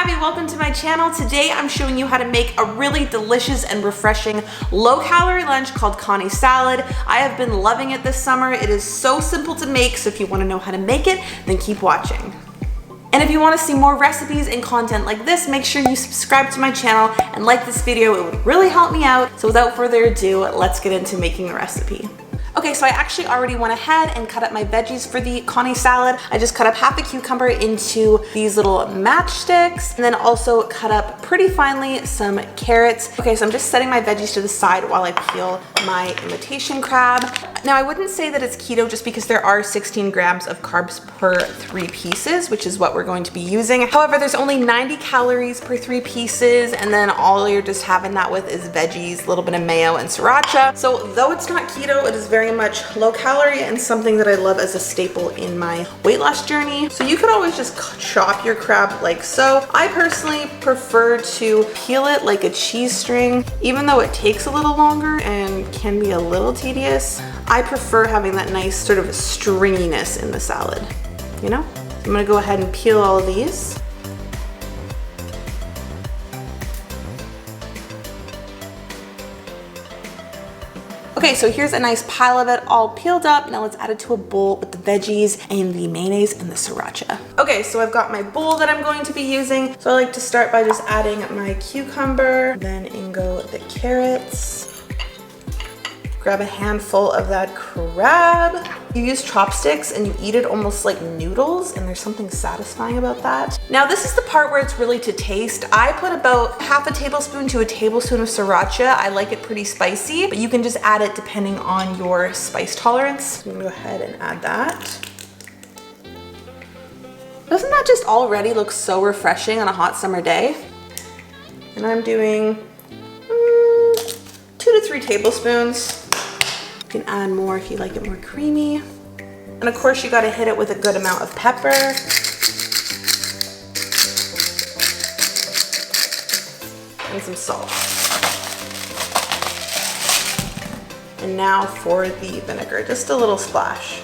Abby, welcome to my channel. Today I'm showing you how to make a really delicious and refreshing low-calorie lunch called Kani Salad. I have been loving it this summer. It is so simple to make, so if you want to know how to make it, then keep watching. And if you want to see more recipes and content like this, make sure you subscribe to my channel and like this video. It would really help me out. So without further ado, let's get into making the recipe. Okay, so I actually already went ahead and cut up my veggies for the Kani salad. I just cut up half a cucumber into these little matchsticks, and then also cut up pretty finely some carrots. Okay, so I'm just setting my veggies to the side while I peel my imitation crab. Now, I wouldn't say that it's keto just because there are 16 grams of carbs per 3 pieces, which is what we're going to be using. However, there's only 90 calories per 3 pieces, and then all you're just having that with is veggies, a little bit of mayo and sriracha. So though it's not keto, it is very much low calorie and something that I love as a staple in my weight loss journey. So you could always just chop your crab like so. I personally prefer to peel it like a cheese string, even though it takes a little longer and can be a little tedious. I prefer having that nice sort of stringiness in the salad, you know? I'm gonna go ahead and peel all of these. Okay, so here's a nice pile of it all peeled up. Now let's add it to a bowl with the veggies and the mayonnaise and the sriracha. Okay, so I've got my bowl that I'm going to be using. So I like to start by just adding my cucumber, then in go the carrots. Grab a handful of that crab. You use chopsticks and you eat it almost like noodles, and there's something satisfying about that. Now this is the part where it's really to taste. I put about half a tablespoon to a tablespoon of sriracha. I like it pretty spicy, but you can just add it depending on your spice tolerance. I'm gonna go ahead and add that. Doesn't that just already look so refreshing on a hot summer day? And I'm doing 2 to 3 tablespoons. You can add more if you like it more creamy. And of course you gotta hit it with a good amount of pepper. And some salt. And now for the vinegar, just a little splash.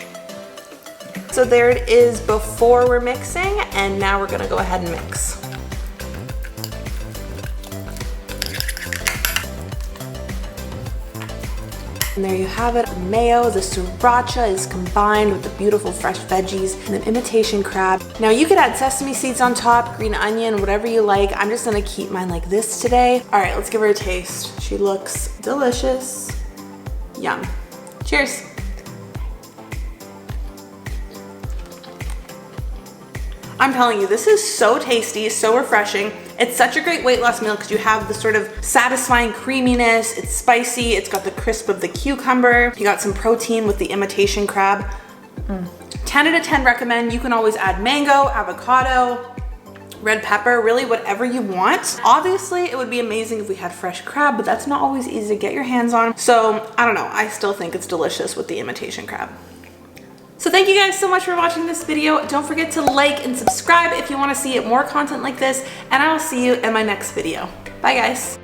So there it is before we're mixing, and now we're gonna go ahead and mix. And there you have it, mayo, the sriracha is combined with the beautiful fresh veggies and the imitation crab. Now you could add sesame seeds on top, green onion, whatever you like. I'm just gonna keep mine like this today. All right, let's give her a taste. She looks delicious. Yum. Cheers. I'm telling you, this is so tasty, so refreshing. It's such a great weight loss meal because you have the sort of satisfying creaminess, it's spicy, it's got the crisp of the cucumber, you got some protein with the imitation crab. 10 out of 10 recommend. You can always add mango, avocado, red pepper, really whatever you want. Obviously, it would be amazing if we had fresh crab, but that's not always easy to get your hands on. So I don't know, I still think it's delicious with the imitation crab. So thank you guys so much for watching this video. Don't forget to like and subscribe if you want to see more content like this, and I will see you in my next video. Bye guys.